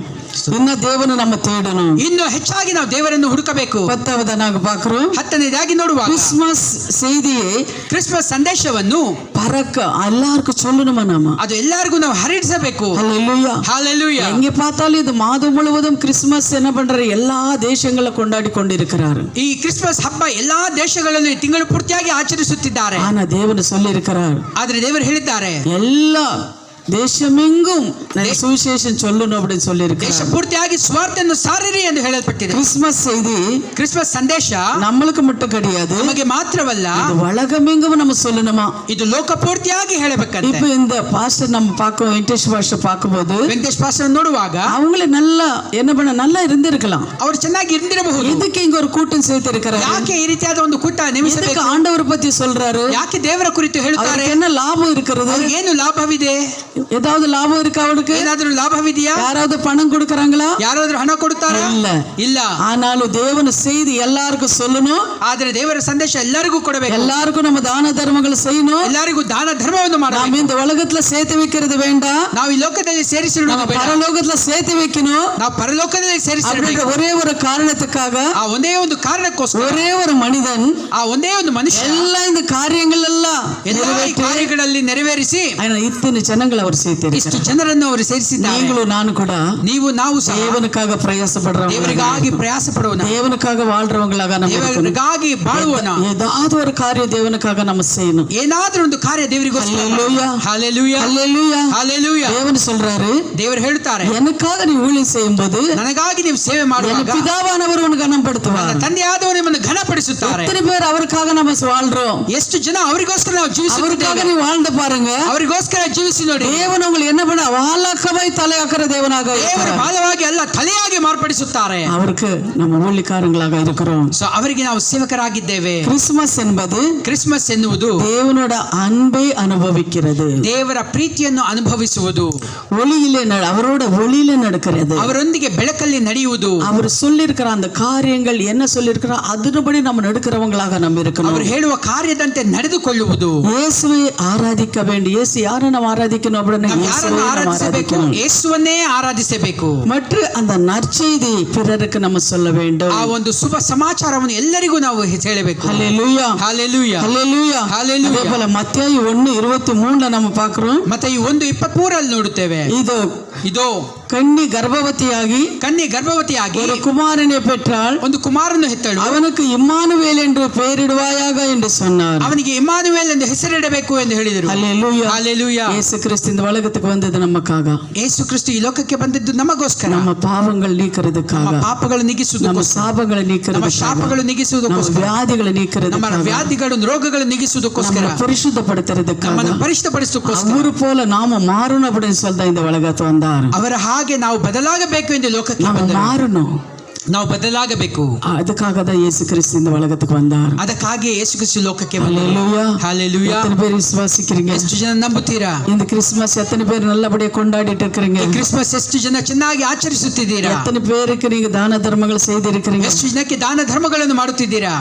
இன்னும் தேவனை நம்ம தேடணும். ಇನ್ನು ಹೆಚ್ಚಾಗಿ ನಾವು ದೇವರನ್ನು ಹುಡುಕಬೇಕು. 10வது நாங்க பார்க்கிறோம். 10ನೇದಾಗಿ ನೋಡುವಾಗ கிறிஸ்மஸ் செய்தியை ಕ್ರಿಸ್ಮಸ್ ಸಂದೇಶವನ್ನು பறக்க எல்லாருக்கும் சொல்லணுமா நாம? ಅದು ಎಲ್ಲರಿಗೂ ನಾವು ಹರಡಿಸಬೇಕು. ஹல்லேலூயா. ஹalleluya. எங்க பார்த்தாலும் இது மாதம் முழுவதும் கிறிஸ்மஸ் என்ன பண்றாரு, எல்லா தேசங்கள கொண்டாடி கொண்டிருக்கிறாரு. ಈ ಕ್ರಿಸ್ಮಸ್ ಹಬ್ಬ ಎಲ್ಲಾ ದೇಶಗಳಲ್ಲಿ ತಿಂಗಳು ಪೂರ್ತಿಯಾಗಿ ಆಚರಿಸುತ್ತಿದ್ದಾರೆ. ஆனா தேவன் சொல்லி இருக்கிறார், ಆದರೆ ದೇವರು ಹೇಳಿದ್ದಾರೆ எல்லா தேசமெங்கும் சுவிசேஷம் சொல்லணும் அப்படின்னு சொல்லி ದೇಶ இருக்கிறார். ಪೂರ್ತಿಯಾಗಿ ಸ್ವಾರ್ಥವನ್ನು ಸಾರಿರಿ ಎಂದು ಹೇಳಲ್ಪಟ್ಟಿದೆ. கிறிஸ்மஸ் செய்தி ಕ್ರಿಸ್ಮಸ್ ಸಂದೇಶ நம்மளுக்கு மட்டும் கிடையாது, ನಮಗೆ ಮಾತ್ರವಲ್ಲ, இது உலகமெங்கும் நம்ம சொல்லணுமா. ಇದು ಲೋಕ ಪೂರ್ತಿಯಾಗಿ ಹೇಳಬೇಕಂತೆ. இப்ப இந்த பாஸ்டர் நம்ம பார்க்க வெங்கடேஷ் பாஸ்டர் பார்க்கும்போது ವೆಂಕಟೇಶ್ ಪಾಸ್ಟರ್ ನೋಡುವಾಗ அவங்களே நல்லா என்ன பண்ண நல்லா இருந்திருக்கலாம். ಅವರು ಚೆನ್ನಾಗಿ ಇರ್ದಿರಬಹುದು. எதுக்கு இங்க ஒரு கூட்டம் சேர்த்து இருக்கிறாரு? ಯಾಕೆ ಈ ರೀತಿಯಾದ ಒಂದು ಕೂಟ ನೇಮಿಸಬೇಕು? எதுக்கு ஆண்டவர் பத்தி சொல்றாரு? ಯಾಕೆ ದೇವರ ಕುರಿತು ಹೇಳುತ್ತಾರೆ? அவருக்கு என்ன லாபம் இருக்கிறது? ಅವ್ರಿಗೆ ಏನು ಲಾಭವಿದೆ? ஏதாவது லாபம் இருக்கா அவருக்கு? ಏನಾದರೂ ಲಾಭವಿದೆಯಾ? யாராவது பணம் கொடுக்கறாங்களா? ಯಾರಾದರೂ ಹಣ ಕೊಡುತ್ತಾರಾ? ಇಲ್ಲ. ஆனாலும் தேவன செய்தி எல்லாருக்கும் சொல்லணும். ಆದರೆ ದೇವರ ಸಂದೇಶ ಎಲ್ಲರಿಗೂ ಕೊಡಬೇಕು. எல்லாருக்கும் நம்ம தான தர்மங்களை செய்யணும். ಎಲ್ಲರಿಗೂ ದಾನ ಧರ್ಮವನ್ನು ಮಾಡಬೇಕು. நாம இந்த உலகத்துல சேர்த்து வைக்கிறது வேண்டாம், ನಾವು ಈ ಲೋಕದಲ್ಲಿ ಸೇರಿಸಿಡುವುದು ಬೇಡ. பரலோகத்துல சேர்த்து வைக்கணும். ನಾವು ಪರಲೋಕದಲ್ಲಿ ಸೇರಿಸಿಡಬೇಕು. ஒரே ஒரு காரணத்துக்காக, ಆ ಒಂದೇ ಒಂದು ಕಾರಣಕ್ಕೋಸ್ಕರ, ஒரே ஒரு மனிதன் ಆ ಒಂದೇ ಒಂದು ಮನುಷ್ಯ ಎಲ್ಲ இந்த காரியங்கள் எல்லாம் ಎಲ್ಲ ಈ ಕಾರ್ಯಗಳಲ್ಲಿ ನೆರವೇರಿಸಿ இத்தனை ஜனங்கள் அவர் சேர்த்து ಇಷ್ಟು ಜನರನ್ನು ಅವರು ಸೇರಿಸಿದ್ದಾರೆ. நீங்களும் ನಾನು கூட ನಾವು ಸಹ தேவனுக்காக பிரயாசப்படுறவங்க, ದೇವರಿಗಾಗಿ ಪ್ರಯಾಸ ಪಡುವನ, தேவனுக்காக வாழ்றவங்களாக நம்ம ದೇವರಿಗಾಗಿ ಬಾಳುವನ. ஏதாவது ஒரு காரியம் தேவனுக்காக நம்ம செய்யணும். ಏನಾದರೂ ಒಂದು ಕಾರ್ಯ ದೇವರಿಗೋಸ್ಕರ. ஹல்லேலூயா, ஹalleluya, ஹல்லேலூயா, ஹalleluya. தேவன் சொல்றாரு, ದೇವರು ಹೇಳ್ತಾರೆ, எனக்காக நீ ஊழியம் செய்யும்போது ನನಗಾಗಿ ನೀವು ಸೇವೆ ಮಾಡುವಾಗ பிதாவானவர் உன்னை கனப்படுத்துவார். ನನ್ನ ತಂದೆಯಾದವರು ನಿಮ್ಮನ್ನು ಘನಪಡಿಸುತ್ತಾರೆ. எத்தனை பேர் அவருக்காக நம்ம வாழ்றோம்? ಎಷ್ಟು ಜನ ಅವರಿಗೋಸ್ಕರ ನಾವು ಜೀವಿಸುತ್ತಿದ್ದೇವೆ. அவருக்காக நீ வாழ்ந்து பாருங்க, ಅವರಿಗೋಸ್ಕರ ಜೀವಿಸಿ ನೋಡಿ. தேவன் உங்களுக்கு என்ன பண்ண வாழக்கவை தலையாக்கிற தேவனாக ದೇವರು இருக்கிறார். ಬಾಲವಾಗಿ ಅಲ್ಲ ತಲೆಯಾಗಿ ಮಾರ್ಪಡಿಸುತ್ತಾರೆ. அவருக்கு நம்ம ஊழியக்காரங்களாக இருக்கிறோம். ಸೊ ಅವರಿಗೆ ನಾವು ಸೇವಕರಾಗಿದ್ದೇವೆ. கிறிஸ்துமஸ் என்பது ಕ್ರಿಸ್ಮಸ್ ಎನ್ನುವುದು தேவனோட அன்பை அனுபவிக்கிறது, ದೇವರ ಪ್ರೀತಿಯನ್ನು ಅನುಭವಿಸುವುದು, ஒளியிலே அவரோட ஒளியில நடக்கிறது, ಅವರೊಂದಿಗೆ ಬೆಳಕಲ್ಲಿ ನಡೆಯುವುದು. அவர் சொல்லியிருக்கிற அந்த காரியங்கள் என்ன சொல்லியிருக்கிறா அதன்படி நம்ம நடக்கிறவங்களாக நம்ம இருக்கணும். ಅವರು ಹೇಳುವ ಕಾರ್ಯದಂತೆ ನಡೆದುಕೊಳ್ಳುವುದು. இயேசுவை ஆராதிக்க வேண்டும். இயேசு யாரை நம்ம ஆராதிக்கணும் அப்படின்னா ಯಾರನ್ನು ಆರಾಧಿಸಬೇಕು? ಯೇಸುವನ್ನೇ ಆರಾಧಿಸಬೇಕು. ಮತ್ತು அந்த நற்செய்தி பிறருக்கு நம்ம சொல்ல வேண்டும். ಆ ಒಂದು ಶುಭ ಸಮಾಚಾರವನ್ನು ಎಲ್ಲರಿಗೂ ನಾವು ಹೇಳಬೇಕು. ஹல்லேலூயா, ஹalleluya, ஹல்லேலூயா, ஹalleluya. அதே போல மத்தேயு 1:23 நம்ம பார்க்கிறோம். ಮತ್ತೆ ಈ 1:23 ನೋಡುತ್ತೇವೆ. இதோ கன்னி கர்ப்பவதியாகி ஒரு குமாரனை பெற்றாள், ಒಂದು ಕುಮಾರನು ಹೆತ್ತಳು, அவனுக்கு இம்மானுவேல் என்று பெயரிடுவாயாக என்று சொன்னார். ಅವನಿಗೆ ಇಮ್ಮಾನುವೇಲ್ ಎಂದು ಹೆಸರಿಡಬೇಕು ಎಂದು ಹೇಳಿದರು. ஹல்லேலூயா, ஹalleluya. இயேசு கிறிஸ்து இந்த உலகத்துக்கு வந்தது நமக்காக. ಯೇಸು ಕ್ರಿಸ್ತು ಈ ಲೋಕಕ್ಕೆ ಬಂದಿದ್ದು ನಮಗೋಸ್ಕರ. நம்ம பாவங்கள் நீக்கிறதுக்காக, ನಮ್ಮ ಪಾಪಗಳು நம்ம ನೀಗಿಸುವುದಕ್ಕೋಸ್ಕರ, சாபங்களை ನಮ್ಮ நீக்கிறதுக்காக, ಶಾಪಗಳು நம்ம ನೀಗಿಸುವುದಕ್ಕೋಸ್ಕರ, வியாதிகளை ನಮ್ಮ நீக்கிறதுக்காக, ವ್ಯಾಧಿಗಳು ರೋಗಗಳು ನೀಗಿಸುವುದಕ್ಕೋಸ್ಕರ, நம்மை பரிசுத்தப்படுத்துறதுக்காக, ನಮ್ಮನ್ನು ಪರಿಶುದ್ಧಪಡಿಸುವುದಕ್ಕೋಸ್ಕರ, அவரு போல நாம மாறணும் அப்படின்னு சொல்லி இந்த உலகத்து வந்தார். ಅವರ ಹಾಗೆ ನಾವು ಬದಲಾಗಬೇಕು ಎಂದು ಲೋಕಕ್ಕೆ நம்ம ಬಂದರು. மாறணும், ನಾವು ಬದಲಾಗಬೇಕು. அதுக்காக தான் இயேசு கிறிஸ்து இந்த உலகத்துக்கு வந்தார். ಅದಕ್ಕಾಗಿ ಯೇಸು ಕ್ರಿಸ್ತು ಲೋಕಕ್ಕೆ ಬಂದರು. ஹல்லேலூயா, ಹalleluya. எத்தனை பேர் விசுவாசிக்கிறீங்க? ಎಷ್ಟು ಜನ ನಂಬುತ್ತೀರಾ? இந்த கிறிஸ்துமஸ் எத்தனை பேர் நல்லபடியா கொண்டாடிட்டு இருக்கிறீங்க? ಈ ಕ್ರಿಸ್ಮಸ್ ಎಷ್ಟು ಜನ ಚೆನ್ನಾಗಿ ಆಚರಿಸುತ್ತಿದ್ದೀರಾ? எத்தனை பேருக்கு நீங்க தான தர்மங்கள் செய்திருக்கிறீங்க? ಎಷ್ಟು ಜನಕ್ಕೆ ದಾನ ಧರ್ಮಗಳನ್ನು ಮಾಡುತ್ತಿದ್ದೀರಾ?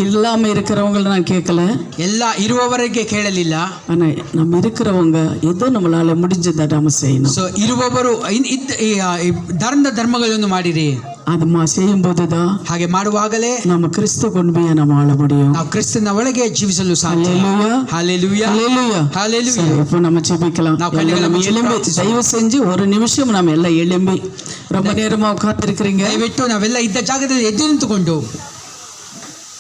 இல்லாம இருக்கிறவங்கள நான் கேட்கல, ಎಲ್ಲ ಇರುವವರಿಗೆ ಕೇಳಲಿಲ್ಲ. ஆனா நம்ம இருக்கிறவங்க ஏதோ நம்மளால முடிஞ்சதை நாம செய்யணும். ಸೊ ಇರುವವರು ದಾನ ಧರ್ಮಗಳನ್ನು ಮಾಡಿರಿ. அது செய்யும் போதுதான் ಹಾಗೆ ಮಾಡುವಾಗಲೇ நம்ம கிறிஸ்து கொண்டு நம்ம வாழ முடியும். ನಾವು ಕ್ರಿಸ್ತನ ಒಳಗೆ ಜೀವಿಸಲು ಸಾಧ್ಯ. ஹல்லேலூயா, ஹalleluya, ஹல்லேலூயா, ஹalleluya. சரி, இப்போ நம்ம ஜெபிக்கலாம். ನಾವು ಕಣ್ಣುಗಳನ್ನು நம்ம ಮುಚ್ಚಿ எழும்பி ಪ್ರಾರ್ಥಿಸೋಣ. தயவு செஞ்சு ஒரு நிமிஷம் நம்ம எல்லாம் எழும்பி ரொம்ப நேரமா உட்கார்ந்து இருக்கிறீங்க, ದಯವಿಟ್ಟು ನಾವೆಲ್ಲ ಇದ್ದ ಜಾಗದಲ್ಲಿ ಎದ್ದು ನಿಂತುಕೊಂಡು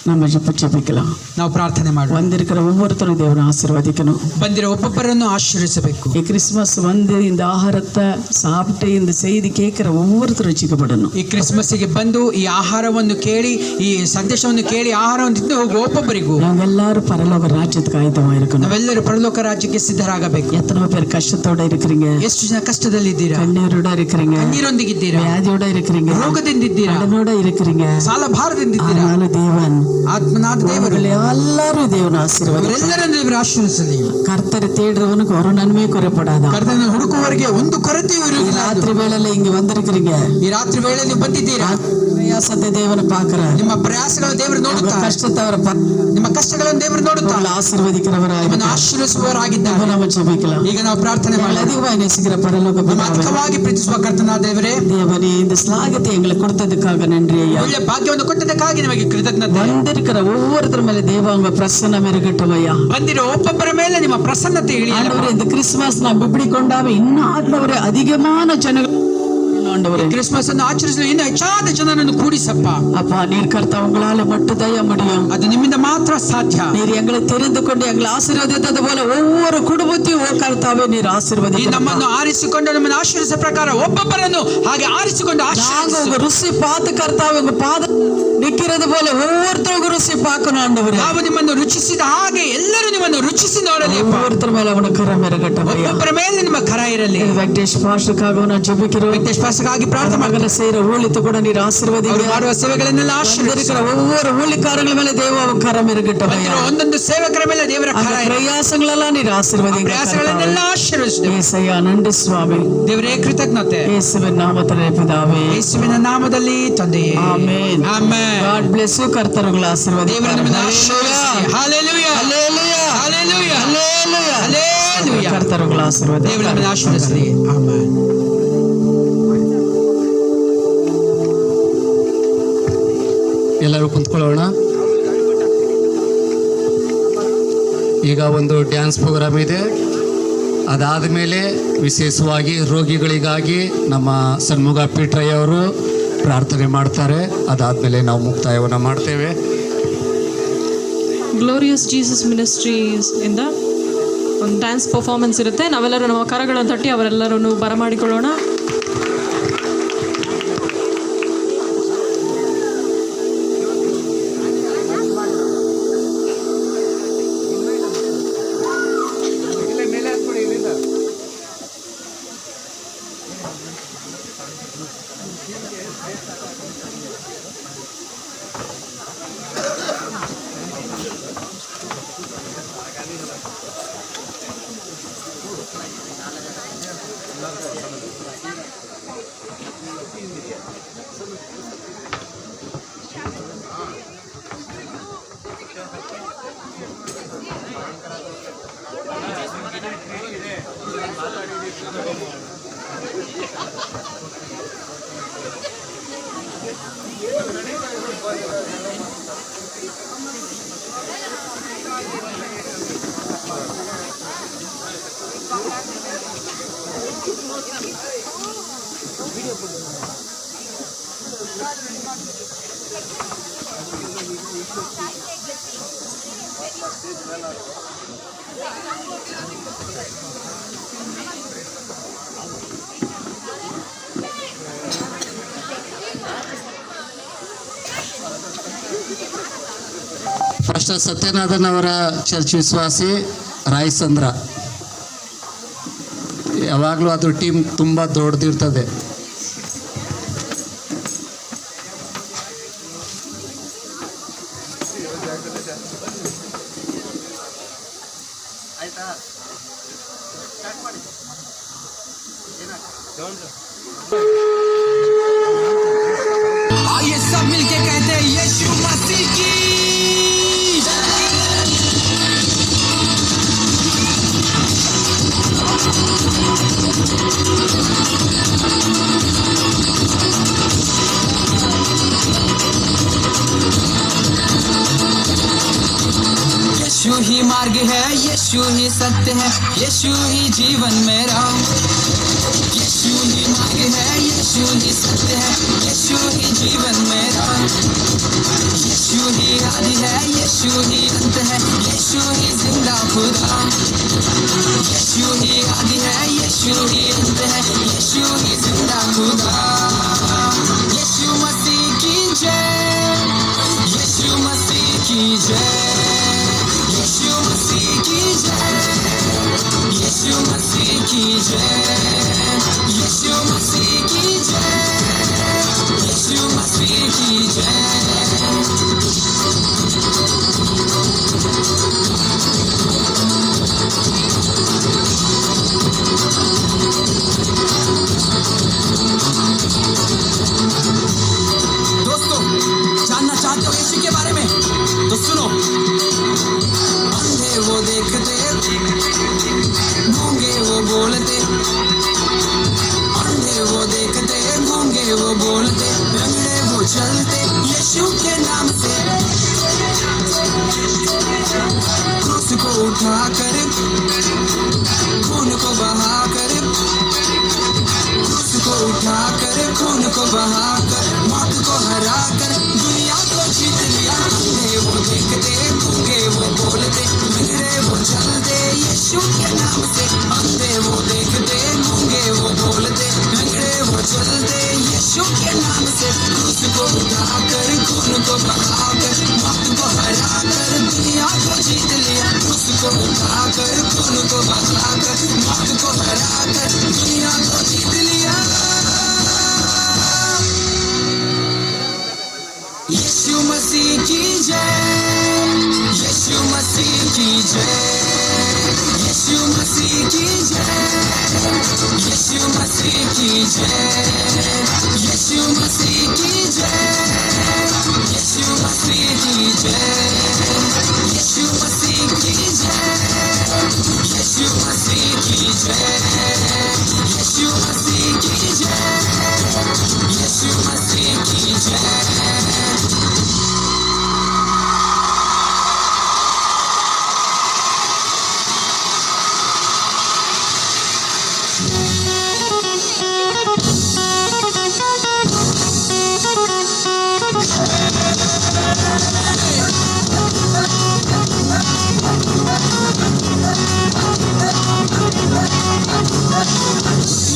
நம்ம ஜெபிக்கலாம். ನಾವು ಪ್ರಾರ್ಥನೆ ಮಾಡೋಣ. வந்திருக்கிற ஒவ்வொருத்தரும் தேவனை ஆசீர்வதிக்கணும். ಬಂದಿರೋ ಒಬ್ಬೊಬ್ಬರನ್ನು ಆಶೀರ್ವದಿಸಬೇಕು. கிறிஸ்துமஸ் வந்து இந்த ஆகாரத்தை சாப்பிட்டு இந்த செய்தி கேட்கிற ஒவ்வொருத்தரும் ரட்சிக்கப்படணும். ಈ ಕ್ರಿಸ್ಮಸ್ಸಿಗೆ ಬಂದು ಈ ಆಹಾರವನ್ನು ಕೇಳಿ ಈ ಸಂದೇಶವನ್ನು ಕೇಳಿ ಆಹಾರವನ್ನು ತಿಂದು ಹೋಗುವ ಒಬ್ಬೊಬ್ಬರಿಗೂ நாங்க எல்லாரும் பரலோக ராஜ்யத்துக்கு ஆயத்தமா இருக்கணும். ನಾವೆಲ್ಲರೂ ಪರಲೋಕ ರಾಜ್ಯಕ್ಕೆ ಸಿದ್ಧರಾಗಬೇಕು. எத்தனை பேர் கஷ்டத்தோட இருக்கிறீங்க? ಎಷ್ಟು ಜನ ಕಷ್ಟದಲ್ಲಿದ್ದೀರಾ? கண்ணீரோட இருக்கிறீங்க, ಕಣ್ಣೀರೊಂದಿಗಿದ್ದೀರಾ? வியாதியோட இருக்கிறீங்க, ರೋಗದಿಂದಿದ್ದೀರಾ? கடனோட இருக்கிறீங்க. ಸಾಲ ಭಾರದಿಂದಿದ್ದೀರಾ? ஆனாலும் தேவன் ಆತ್ಮನಾದ ದೇವರು ಎಲ್ಲರೂ ದೇವನ ಆಶೀರ್ವಾದ ಇವರೆಲ್ಲರನ್ನು ದೇವರು ಆಶೀರ್ವದಿಸಲಿ. கர்த்தரை தேடுறவனுக்கு ஒரு நன்மையே குறைப்படாதான். ಕರ್ತನನ್ನು ಹುಡುಕುವವರಿಗೆ ಒಂದು ಕೊರತೆಯೂ ಈ ಇರುವುದಿಲ್ಲ. ರಾತ್ರಿ ವೇಳೆಯಲ್ಲಿ இங்க வந்திருக்கிறீங்க. ಈ ರಾತ್ರಿ ವೇಳೆ ನೀವು ಬಂದಿದ್ದೀರಾ. பிரயாசத்தை தேவனை பார்க்கிறார். ನಿಮ್ಮ ಪ್ರಯಾಸಗಳನ್ನು ದೇವರು ನೋಡುತ್ತಾರೆ. கஷ்டத்தை அவர் ನಿಮ್ಮ ಕಷ್ಟಗಳನ್ನು ದೇವರು ನೋಡುತ್ತಾರೆ. ஆசீர்வதிக்கிறவராய் ನಿಮ್ಮನ್ನು ಆಶೀರ್ವದಿಸುವವರಾಗಿದ್ದಾರೆ. நம்ம ஜெபிக்கலாம். ಈಗ ನಾವು ಪ್ರಾರ್ಥನೆ ಮಾಡೋಣ. அதிகமாக நேசிக்கிற பரலோக ನಮ್ಮ பிதாவே, ಅಧಿಕವಾಗಿ ಪ್ರೀತಿಸುವ ಕರ್ತನಾದ ದೇವರೇ, தேவனே இந்த ஸ்லாகத்தை எங்களுக்கு கொடுத்ததுக்காக நன்றி ஐயா. ಒಳ್ಳೆ ಭಾಗ್ಯವನ್ನು ಕೊಟ್ಟದಕ್ಕಾಗಿ ನಿಮಗೆ ಕೃತಜ್ಞತೆ. வந்திருக்கிற ஒவ்வொருத்தர் மேல தேவ உங்க பிரசன்னம் இருக்கட்டும் ஐயா. ಬಂದಿರೋ ಒಬ್ಬೊಬ್ಬರ ಮೇಲೆ ನಿಮ್ಮ ಪ್ರಸನ್ನತೆ ಇರಲಿ. ஆண்டவரே இந்த கிறிஸ்துமஸ் நாம் இப்படி கொண்டாவே இன்னும் ஆண்டவரே அதிகமான ஜனங்கள் ஆண்டவரே ಕ್ರಿಸ್ಮಸ್ ಅನ್ನು ಆಚರಿಸಲು ಇನ್ನು ಹೆಚ್ಚಾದ ಜನರನ್ನು ಕೂಡಿಸಪ್ಪ. அப்பா நீர் கர்த்தா உங்களால மட்டும் தய முடியும். ಅದು ನಿಮ್ಮಿಂದ ಮಾತ್ರ ಸಾಧ್ಯ. நீர் எங்களை தெரிந்து கொண்டு எங்களை ஆசீர்வதித்தது போல ஒவ்வொரு குடும்பத்தையும் ஓ கர்த்தாவே நீர் ಈ ஆசீர்வதித்து ನಮ್ಮನ್ನು ಆರಿಸಿಕೊಂಡು ನಮ್ಮನ್ನು ಆಶೀರ್ವದಿಸಿದ ಪ್ರಕಾರ ಒಬ್ಬೊಬ್ಬರನ್ನು ಹಾಗೆ ಆರಿಸಿಕೊಂಡು நாங்க ಆಶೀರ್ವದಿಸು. உங்க ருசி பார்த்து கர்த்தாவே உங்க பாத நிக்கிறது போல ஒவ்வொருத்தரும் ருசி பார்க்கணும் ஆண்டவரே. ನಾವು ನಿಮ್ಮನ್ನು ರುಚಿಸಿದ ಹಾಗೆ ಎಲ್ಲರೂ ನಿಮ್ಮನ್ನು ರುಚಿಸಿ ನೋಡಲಿ. ஒவ்வொருத்தர் மேல உனக்கு கரம் இருக்கட்டும் ஐயா. ಒಬ್ಬೊಬ್ಬರ ಮೇಲೆ ನಿಮ್ಮ ಕರ ಇರಲಿ. வெங்கடேஷ் பாஸ்டருக்காக நான் ஜெபிக்கிறோம். ವೆಂಕಟೇಶ್ ಪಾಸ್ಟರ್ಗಾಗಿ ಪ್ರಾರ್ಥನೆ ಮಾಡಿ. மகனை செய்யற ஊழியத்தை கூட நீர் ಅವರು ஆசீர்வதிங்க. ಮಾಡುವ ಸೇವೆಗಳನ್ನೆಲ್ಲ ಆಶೀರ್ವದಿಸಿ. இருக்கிற ஒவ்வொரு ஊழியக்காரங்கள மேல தேவ கரம் இருக்கட்டும் ஐயா. ಬಂದಿರೋ ಒಂದೊಂದು ಸೇವಕರ ಮೇಲೆ ದೇವರ ಕರ ಇರಲಿ. பிரயாசங்களெல்லாம் நீர் ஆசீர்வதிங்க. ಪ್ರಯಾಸಗಳನ್ನೆಲ್ಲ ಆಶೀರ್ವದಿಸಿ. ஏசையா நன்றி சுவாமி. ದೇವರೇ ಕೃತಜ್ಞತೆ. இயேசுவின் நாமத்திலே பிதாவே. ಯೇಸುವಿನ ನಾಮದಲ್ಲಿ ತಂದೆಯೇ. Amen. Amen. God bless you. ಕರ್ತರು ಉங்களை ಆಶೀರ್ವದಿಸಲಿ. ದೇವರು ನಿಮ್ಮನ್ನು ಆಶೀರ್ವದಿಸಲಿ. Hallelujah. Hallelujah. Hallelujah. Hallelujah. Hallelujah. ಕರ್ತರು ಉங்களை ಆಶೀರ್ವದಿಸಲಿ. ದೇವರು ನಿಮ್ಮನ್ನು ಆಶೀರ್ವದಿಸಲಿ. ಆಮೆನ್. ಎಲ್ಲರೂ ಕುಂತ್ಕೊಳ್ಳೋಣ. ಈಗ ಒಂದು ಡ್ಯಾನ್ಸ್ ಪ್ರೋಗ್ರಾಮ್ ಇದೆ. ಅದಾದ ಮೇಲೆ ವಿಶೇಷವಾಗಿ ರೋಗಿಗಳಿಗಾಗಿ ನಮ್ಮ ಸನ್ಮುಗ ಪೀಟ್ರಯ್ಯ ಅವರು ಪ್ರಾರ್ಥನೆ ಮಾಡ್ತಾರೆ. ಅದಾದಮೇಲೆ ನಾವು ಮುಕ್ತಾಯವನ್ನು ಮಾಡ್ತೇವೆ. ಗ್ಲೋರಿಯಸ್ ಜೀಸಸ್ ಮಿನಿಸ್ಟ್ರೀಸ್ ಇಂದ ಒಂದು ಡ್ಯಾನ್ಸ್ ಪರ್ಫಾರ್ಮೆನ್ಸ್ ಇರುತ್ತೆ. ನಾವೆಲ್ಲರೂ ನಮ್ಮ ಕರಗಳನ್ನು ತಟ್ಟಿ ಅವರೆಲ್ಲರನ್ನು ಬರಮಾಡಿಕೊಳ್ಳೋಣ. ಫಾಸ್ಟರ್ ಸತ್ಯನಾಥನ್ ಅವರ ಚರ್ಚ್ ವಿಶ್ವಾಸಿ ರಾಯಚಂದ್ರ. ಯಾವಾಗಲೂ ಅದು ಟೀಮ್ ತುಂಬ ದೊಡ್ಡದಿರ್ತದೆ. आइए सब मिलके कहते हैं यीशु मसीह की यीशु ही मार्ग है, यीशु ही सत्य है, यीशु ही जीवन मेरा। यीशु ही मार्ग है, यीशु ही सत्य है, यीशु ही जीवन मेरा। यीशु ही आदि है, यीशु ही अंत है, यीशु ही जिंदा खुदा। यीशु ही आदि है, यीशु ही अंत है, यीशु ही जिंदा खुदा। यीशु मसीह की जय, यीशु मसीह की जय, यीशु मसीह की जय, यीशु मसीह की जय, यीशु मसीह की जय, यीशु मसीह की जय। बहाकर मौत को हराकर दुनिया को जीत लिया। अंधे वो देखते, गूंगे वो बोलते, लंगड़े वो चलते यीशु के नाम से। अंधे वो देखते, गूंगे वो बोलते, लंगड़े वो चलते यीशु के नाम से। क्रूस को उठाकर खून को बहाकर मौत को हराकर दुनिया को जीत लिया। क्रूस को उठाकर खून को बहाकर मौत को हराकर दुनिया को जीत लिया। यीशु मसीह की जय, यीशु मसीह की जय, यीशु मसीह की जय, यीशु मसीह की जय, यीशु मसीह की जय, यीशु मसीह की जय, यीशु मसीह की जय, यीशु मसीह की जय, यीशु मसीह की जय, यीशु मसीह की जय।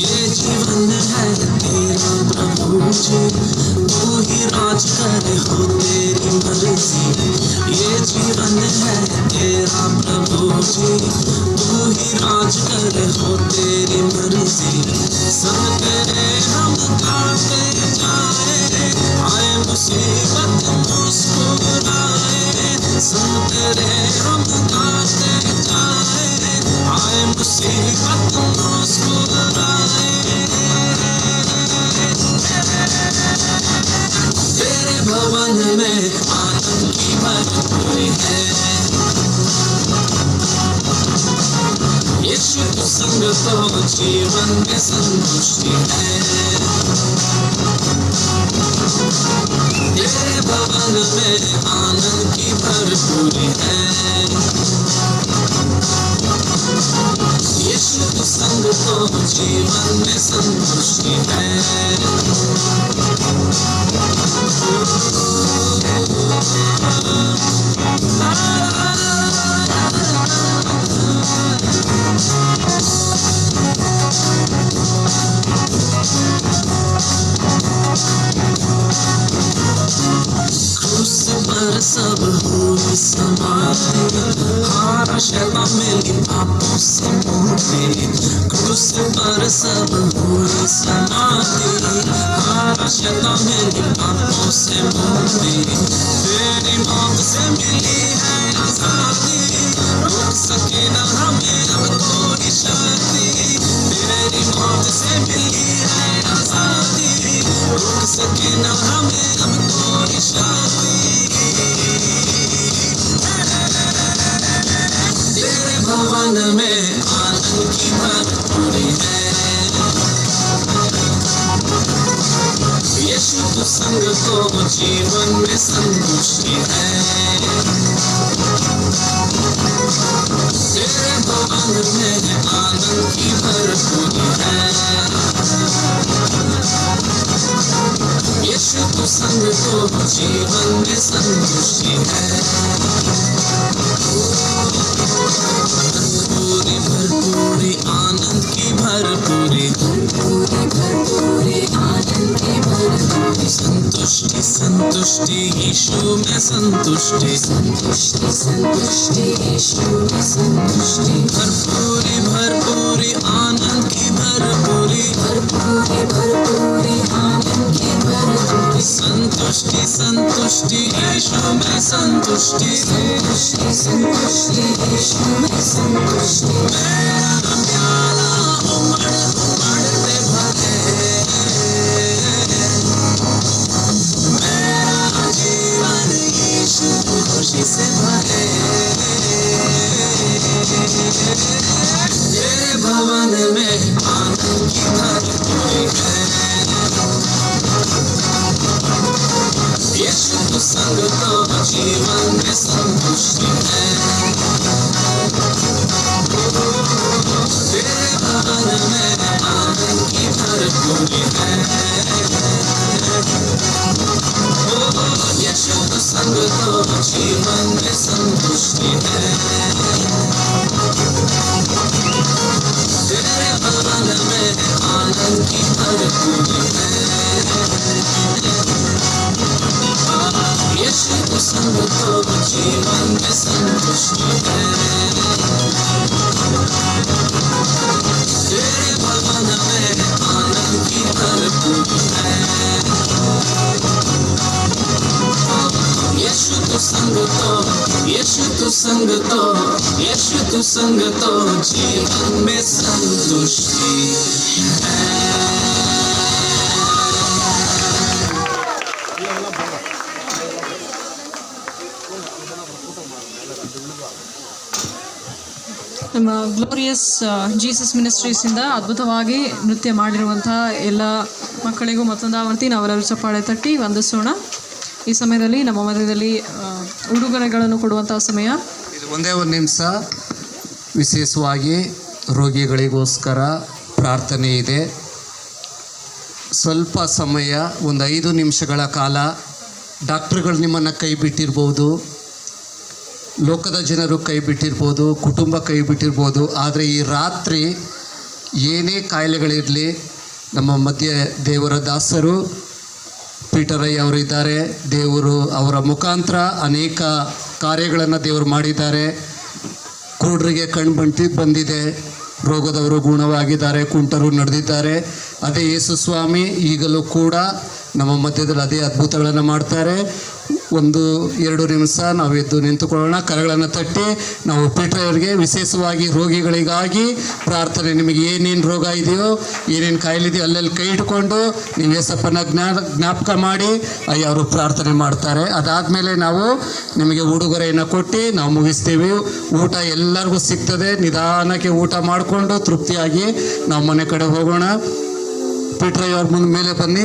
ये जीवन है तेरा प्रभु जी, तू ही राज करे हो तेरी मर्जी। ये जीवन है तेरा प्रभु जी, तू ही राज करे हो तेरी मर्जी। संग तेरे हम गाते जाए, आए मुसीबत मुस्कुराए। संग तेरे हम गाते जाए, आए मुसीबत मुस्कुराए। तेरे भवन में आनंद की भरपूरी है। यीशु तो संग तो जीवन में संतुष्टि है। तेरे भवन में आनंद की भरपूरी है। यीशु तो संग तो जीवन में संतुष्टि है। क्रूस पर सब हुई समाधि, हारा शैतान मिली पापों से मुक्ति। क्रूस पर सब हुई समाधि, हारा शैतान मिली पापों से मुक्ति। तेरी मौत से मिली है आजादी, रोक सके न हमें अब कोई शक्ति। तेरी मौत से मिली है आजादी, रोक सके न हमें अब कोई शक्ति। तेरे भवन में आनंद की भरपूरी है। यीशु तो संग तो जीवन में संतुष्टि है। तेरे भवन में आनंद की भरपूरी है। यीशु तो संग तो जीवन में संतुष्टि है। भरपूरी भरपूरी आनंद की भरपूरी, भरपूरी आनंद की भरपूरी। संतुष्टि संतुष्टि यीशु में संतुष्टि, संतुष्टि संतुष्टि यीशु में संतुष्टि। भरपूरी भरपूरी आनंद की भरपूरी, भरपूरी भरपूरी आनंद की भरपूरी। संतुष्टि संतुष्टि यीशु में संतुष्टि, संतुष्टि संतुष्टि यीशु में संतुष्टि। मेरा प्याला उमड़ उमड़ते भरे, मेरा जीवन यीशु खुशी से भरे। तेरे भवन में आनंद की भरपूरी है। यीशु तो संग तो जीवन में संतुष्टि है। तेरे भवन में आनंद की भरपूरी है। यीशु तो संग तो जीवन में संतुष्टि है तेरे भवन में आनंद की भरपूरी है यीशु तो संग तो यीशु तो संग तो यीशु तो संग तो जीवन में संतुष्टि ನಮ್ಮ ಗ್ಲೋರಿಯಸ್ ಜೀಸಸ್ ಮಿನಿಸ್ಟ್ರೀಸಿಂದ ಅದ್ಭುತವಾಗಿ ನೃತ್ಯ ಮಾಡಿರುವಂತಹ ಎಲ್ಲ ಮಕ್ಕಳಿಗೂ ಮತ್ತೊಂದು ಆವರ್ತಿ ನಾವೆಲ್ಲರೂ ಚಪ್ಪಾಳೆ ತಟ್ಟಿ ವಂದಿಸೋಣ. ಈ ಸಮಯದಲ್ಲಿ ನಮ್ಮ ಮಧ್ಯದಲ್ಲಿ ಉಡುಗೊರೆಗಳನ್ನು ಕೊಡುವಂತಹ ಸಮಯ. ಇದು ಒಂದೇ ಒಂದು ನಿಮಿಷ ವಿಶೇಷವಾಗಿ ರೋಗಿಗಳಿಗೋಸ್ಕರ ಪ್ರಾರ್ಥನೆ ಇದೆ. ಸ್ವಲ್ಪ ಸಮಯ, ಒಂದು 5 ನಿಮಿಷಗಳ ಕಾಲ ಡಾಕ್ಟ್ರುಗಳು ನಿಮ್ಮನ್ನು ಕೈ ಬಿಟ್ಟಿರ್ಬೋದು, ಲೋಕದ ಜನರು ಕೈ ಬಿಟ್ಟಿರ್ಬೋದು, ಕುಟುಂಬ ಕೈ ಬಿಟ್ಟಿರ್ಬೋದು. ಆದರೆ ಈ ರಾತ್ರಿ ಏನೇ ಕಾಯಿಲೆಗಳಿರಲಿ, ನಮ್ಮ ಮಧ್ಯೆ ದೇವರ ದಾಸರು ಪೀಟರಯ್ಯ ಅವರು ಇದ್ದಾರೆ. ದೇವರು ಅವರ ಮುಖಾಂತರ ಅನೇಕ ಕಾರ್ಯಗಳನ್ನು ದೇವರು ಮಾಡಿದ್ದಾರೆ. ಕುರುಡರಿಗೆ ಕಣ್ಣು ಬಂದಿದೆ, ರೋಗದವರು ಗುಣವಾಗಿದ್ದಾರೆ, ಕುಂಟರು ನಡೆದಿದ್ದಾರೆ. ಅದೇ ಯೇಸು ಸ್ವಾಮಿ ಈಗಲೂ ಕೂಡ ನಮ್ಮ ಮಧ್ಯದಲ್ಲಿ ಅದೇ ಅದ್ಭುತಗಳನ್ನು ಮಾಡ್ತಾರೆ. 1-2 ನಿಮಿಷ ನಾವು ಎದ್ದು ನಿಂತುಕೊಳ್ಳೋಣ, ಕರಗಳನ್ನು ತಟ್ಟಿ ನಾವು ಪೀಟರಯ್ಯರಿಗೆ ವಿಶೇಷವಾಗಿ ರೋಗಿಗಳಿಗಾಗಿ ಪ್ರಾರ್ಥನೆ. ನಿಮಗೆ ಏನೇನು ರೋಗ ಇದೆಯೋ, ಏನೇನು ಕಾಯಿಲೆ ಇದೆಯೋ ಅಲ್ಲೆಲ್ಲಿ ಕೈ ಇಟ್ಕೊಂಡು ನೀವು ಯೇಸಪ್ಪನ ಜ್ಞಾಪಕ ಮಾಡಿ ಅವರು ಪ್ರಾರ್ಥನೆ ಮಾಡ್ತಾರೆ. ಅದಾದಮೇಲೆ ನಾವು ನಿಮಗೆ ಉಡುಗೊರೆಯನ್ನು ಕೊಟ್ಟು ನಾವು ಮುಗಿಸ್ತೀವಿ. ಊಟ ಎಲ್ಲರಿಗೂ ಸಿಗ್ತದೆ. ನಿಧಾನಕ್ಕೆ ಊಟ ಮಾಡಿಕೊಂಡು ತೃಪ್ತಿಯಾಗಿ ನಾವು ಮನೆ ಕಡೆ ಹೋಗೋಣ. ಪೀಟರಯ್ಯ ಅವ್ರ ಮುಂದೆ ಮೇಲೆ ಬನ್ನಿ.